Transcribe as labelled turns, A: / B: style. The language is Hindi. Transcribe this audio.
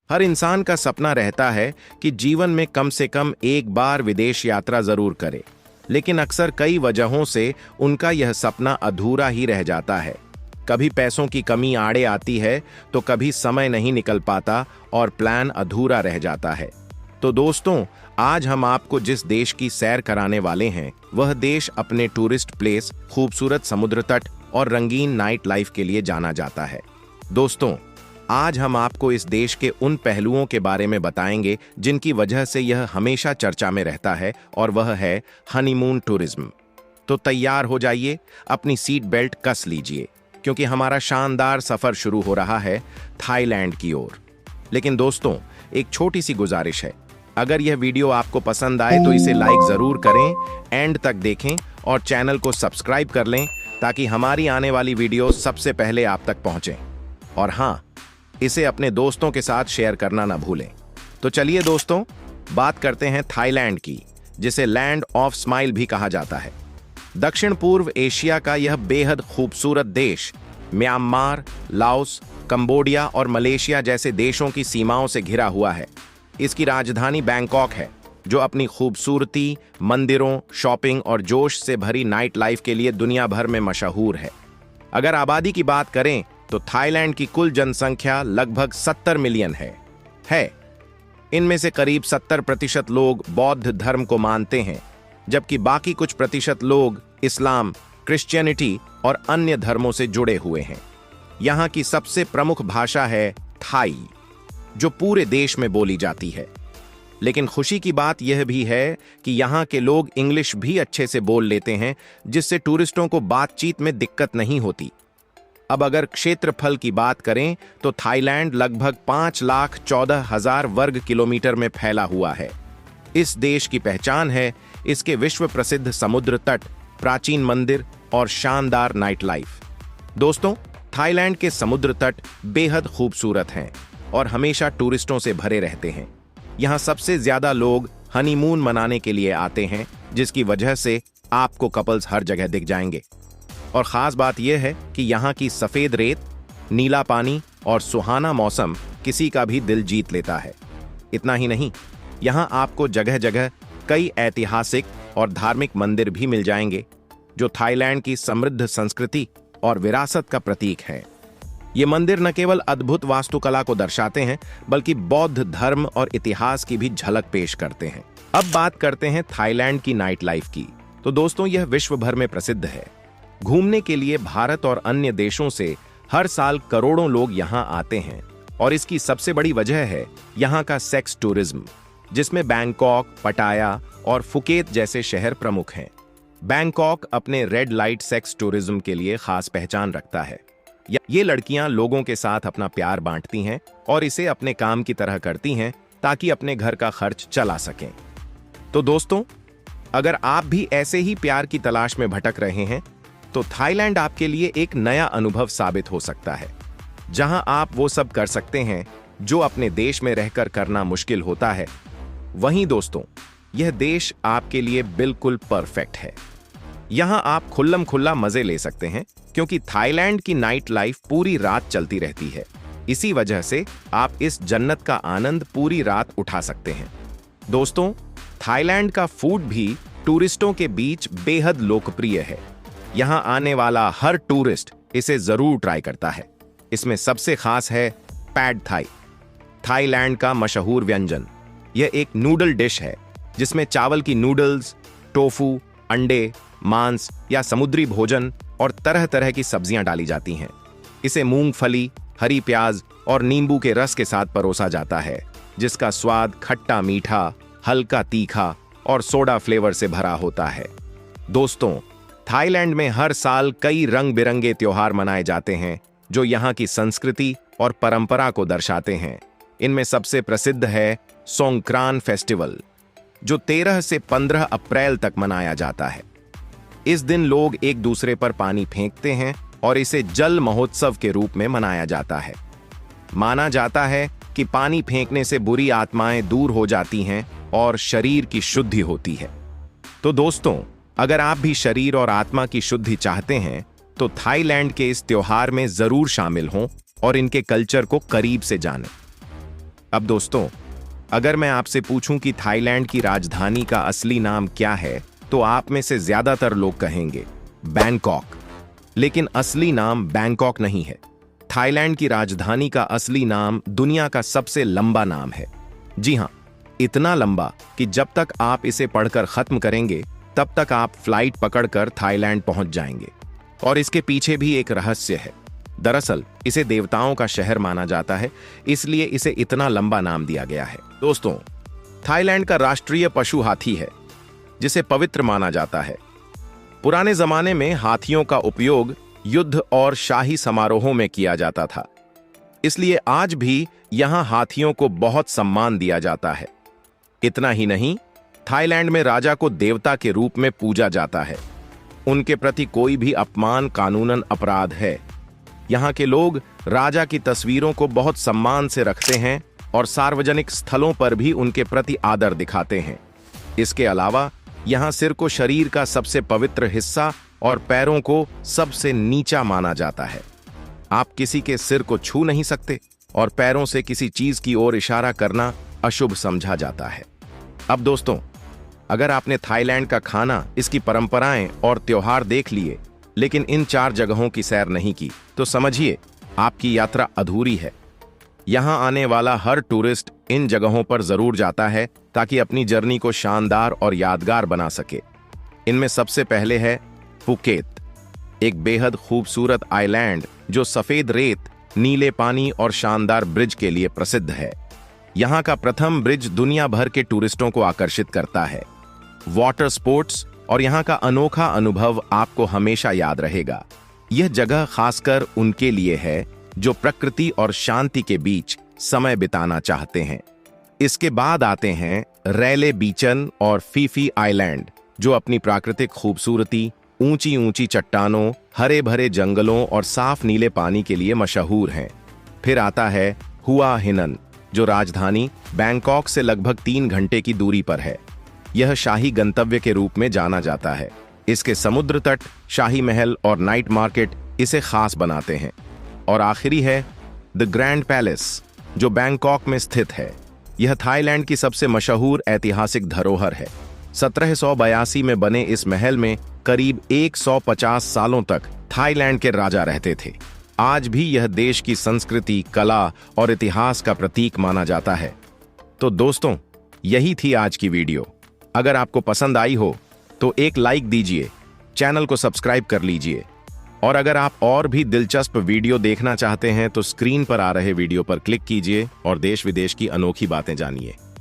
A: हर इंसान का सपना रहता है कि जीवन में कम से कम एक बार विदेश यात्रा जरूर करे, लेकिन अक्सर कई वजहों से उनका यह सपना अधूरा ही रह जाता है। कभी पैसों की कमी आड़े आती है, तो कभी समय नहीं निकल पाता और प्लान अधूरा रह जाता है। तो दोस्तों, आज हम आपको जिस देश की सैर कराने वाले हैं, वह देश अपने टूरिस्ट प्लेस, खूबसूरत समुद्र तट और रंगीन नाइट लाइफ के लिए जाना जाता है। दोस्तों, आज हम आपको इस देश के उन पहलुओं के बारे में बताएंगे जिनकी वजह से यह हमेशा चर्चा में रहता है, और वह है हनीमून टूरिज्म। तो तैयार हो जाइए, अपनी सीट बेल्ट कस लीजिए, क्योंकि हमारा शानदार सफर शुरू हो रहा है थाईलैंड की ओर। लेकिन दोस्तों, एक छोटी सी गुजारिश है, अगर यह वीडियो आपको पसंद आए तो इसे लाइक जरूर करें, एंड तक देखें और चैनल को सब्सक्राइब कर लें ताकि हमारी आने वाली वीडियो सबसे पहले आप तक पहुंचे। और हाँ, इसे अपने दोस्तों के साथ शेयर करना ना भूलें। तो चलिए दोस्तों, बात करते हैं थाईलैंड की, जिसे लैंड ऑफ स्माइल भी कहा जाता है। दक्षिण पूर्व एशिया का यह बेहद खूबसूरत देश म्यांमार, लाओस, कंबोडिया और मलेशिया जैसे देशों की सीमाओं से घिरा हुआ है। इसकी राजधानी बैंकॉक है, जो अपनी खूबसूरती, मंदिरों, शॉपिंग और जोश से भरी नाइट लाइफ के लिए दुनिया भर में मशहूर है। अगर आबादी की बात करें तो थाईलैंड की कुल जनसंख्या लगभग 70 मिलियन है। इनमें से करीब 70% लोग बौद्ध धर्म को मानते हैं, जबकि बाकी कुछ प्रतिशत लोग इस्लाम, क्रिश्चियनिटी और अन्य धर्मों से जुड़े हुए हैं। यहाँ की सबसे प्रमुख भाषा है थाई, जो पूरे देश में बोली जाती है। लेकिन खुशी की बात यह भी है कि यहाँ के लोग इंग्लिश भी अच्छे से बोल लेते हैं, जिससे टूरिस्टों को बातचीत में दिक्कत नहीं होती। अब अगर क्षेत्रफल की बात करें तो थाईलैंड लगभग 5,14,000 वर्ग किलोमीटर में फैला हुआ है। इस देश की पहचान है इसके विश्व प्रसिद्ध समुद्र तट, प्राचीन मंदिर और शानदार नाइट लाइफ। दोस्तों, थाईलैंड के समुद्र तट बेहद खूबसूरत हैं और हमेशा टूरिस्टों से भरे रहते हैं। यहाँ सबसे ज्यादा लोग हनीमून मनाने के लिए आते हैं, जिसकी वजह से आपको कपल्स हर जगह दिख जाएंगे। और खास बात यह है कि यहाँ की सफेद रेत, नीला पानी और सुहाना मौसम किसी का भी दिल जीत लेता है। इतना ही नहीं, यहाँ आपको जगह जगह कई ऐतिहासिक और धार्मिक मंदिर भी मिल जाएंगे, जो थाईलैंड की समृद्ध संस्कृति और विरासत का प्रतीक है। ये मंदिर न केवल अद्भुत वास्तुकला को दर्शाते हैं, बल्कि बौद्ध धर्म और इतिहास की भी झलक पेश करते हैं। अब बात करते हैं थाईलैंड की नाइट लाइफ की। तो दोस्तों, यह विश्व भर में प्रसिद्ध है। घूमने के लिए भारत और अन्य देशों से हर साल करोड़ों लोग यहाँ आते हैं, और इसकी सबसे बड़ी वजह है यहाँ का सेक्स टूरिज्म, जिसमें बैंकॉक, पटाया और फुकेत जैसे शहर प्रमुख हैं। बैंकॉक अपने रेड लाइट सेक्स टूरिज्म के लिए खास पहचान रखता है। ये लड़कियां लोगों के साथ अपना प्यार बांटती हैं और इसे अपने काम की तरह करती हैं, ताकि अपने घर का खर्च चला सकें। तो दोस्तों, अगर आप भी ऐसे ही प्यार की तलाश में भटक रहे हैं, तो थाईलैंड आपके लिए एक नया अनुभव साबित हो सकता है, जहां आप वो सब कर सकते हैं जो अपने देश में रहकर करना मुश्किल होता है। वहीं दोस्तों, यह देश आपके लिए बिल्कुल परफेक्ट है। यहां आप खुल्लम खुल्ला मजे ले सकते हैं, क्योंकि थाईलैंड की नाइट लाइफ पूरी रात चलती रहती है। इसी वजह से आप इस जन्नत का आनंद पूरी रात उठा सकते हैं। दोस्तों, थाईलैंड का फूड भी टूरिस्टों के बीच बेहद लोकप्रिय है। यहां आने वाला हर टूरिस्ट इसे जरूर ट्राई करता है। इसमें सबसे खास है पैड थाई, थाईलैंड का मशहूर व्यंजन। यह एक नूडल डिश है, जिसमें चावल की नूडल्स, टोफू, अंडे, मांस या समुद्री भोजन और तरह तरह की सब्जियां डाली जाती हैं। इसे मूंगफली, हरी प्याज और नींबू के रस के साथ परोसा जाता है, जिसका स्वाद खट्टा मीठा, हल्का तीखा और सोडा फ्लेवर से भरा होता है। दोस्तों, थाईलैंड में हर साल कई रंग बिरंगे त्योहार मनाए जाते हैं, जो यहाँ की संस्कृति और परंपरा को दर्शाते हैं। इनमें सबसे प्रसिद्ध है सोंक्रान फेस्टिवल, जो 13 से 15 अप्रैल तक मनाया जाता है। इस दिन लोग एक दूसरे पर पानी फेंकते हैं और इसे जल महोत्सव के रूप में मनाया जाता है। माना जाता है कि पानी फेंकने से बुरी आत्माएं दूर हो जाती हैं और शरीर की शुद्धि होती है। तो दोस्तों, अगर आप भी शरीर और आत्मा की शुद्धि चाहते हैं, तो थाईलैंड के इस त्योहार में जरूर शामिल हों और इनके कल्चर को करीब से जानें। अब दोस्तों, अगर मैं आपसे पूछूं कि थाईलैंड की राजधानी का असली नाम क्या है, तो आप में से ज्यादातर लोग कहेंगे बैंकॉक। लेकिन असली नाम बैंकॉक नहीं है। थाईलैंड की राजधानी का असली नाम दुनिया का सबसे लंबा नाम है। जी हां, इतना लंबा कि जब तक आप इसे पढ़कर खत्म करेंगे तब तक आप फ्लाइट पकड़कर थाईलैंड पहुंच जाएंगे। और इसके पीछे भी एक रहस्य है। दरअसल इसे देवताओं का शहर माना जाता है, इसलिए इसे इतना लंबा नाम दिया गया है। दोस्तों, थाईलैंड का राष्ट्रीय पशु हाथी है, जिसे पवित्र माना जाता है। पुराने जमाने में हाथियों का उपयोग युद्ध और शाही समारोहों में किया जाता था, इसलिए आज भी यहां हाथियों को बहुत सम्मान दिया जाता है। इतना ही नहीं, थाईलैंड में राजा को देवता के रूप में पूजा जाता है। उनके प्रति कोई भी अपमान कानूनन अपराध है। यहां के लोग राजा की तस्वीरों को बहुत सम्मान से रखते हैं और सार्वजनिक स्थलों पर भी उनके प्रति आदर दिखाते हैं। इसके अलावा यहां सिर को शरीर का सबसे पवित्र हिस्सा और पैरों को सबसे नीचा माना जाता है। आप किसी के सिर को छू नहीं सकते और पैरों से किसी चीज की ओर इशारा करना अशुभ समझा जाता है। अब दोस्तों, अगर आपने थाईलैंड का खाना, इसकी परंपराएं और त्योहार देख लिए, लेकिन इन 4 जगहों की सैर नहीं की, तो समझिए आपकी यात्रा अधूरी है। यहां आने वाला हर टूरिस्ट इन जगहों पर जरूर जाता है ताकि अपनी जर्नी को शानदार और यादगार बना सके। इनमें सबसे पहले है फुकेत, एक बेहद खूबसूरत आइलैंड जो सफेद रेत, नीले पानी और शानदार ब्रिज के लिए प्रसिद्ध है। यहां का प्रथम ब्रिज दुनिया भर के टूरिस्टों को आकर्षित करता है। वाटर स्पोर्ट्स और यहां का अनोखा अनुभव आपको हमेशा याद रहेगा। यह जगह खासकर उनके लिए है जो प्रकृति और शांति के बीच समय बिताना चाहते हैं। इसके बाद आते हैं रैले बीचन और फीफी आइलैंड, जो अपनी प्राकृतिक खूबसूरती, ऊंची ऊंची चट्टानों, हरे भरे जंगलों और साफ नीले पानी के लिए मशहूर हैं। फिर आता है हुआ हिनन, जो राजधानी बैंकॉक से लगभग 3 घंटे की दूरी पर है। यह शाही गंतव्य के रूप में जाना जाता है। इसके समुद्र तट, शाही महल और नाइट मार्केट इसे खास बनाते हैं। और आखिरी है द ग्रैंड पैलेस, जो बैंकॉक में स्थित है। यह थाईलैंड की सबसे मशहूर ऐतिहासिक धरोहर है। 1782 में बने इस महल में करीब 150 सालों तक थाईलैंड के राजा रहते थे। आज भी यह देश की संस्कृति, कला और इतिहास का प्रतीक माना जाता है। तो दोस्तों, यही थी आज की वीडियो। अगर आपको पसंद आई हो तो एक लाइक दीजिए, चैनल को सब्सक्राइब कर लीजिए, और अगर आप और भी दिलचस्प वीडियो देखना चाहते हैं तो स्क्रीन पर आ रहे वीडियो पर क्लिक कीजिए और देश विदेश की अनोखी बातें जानिए।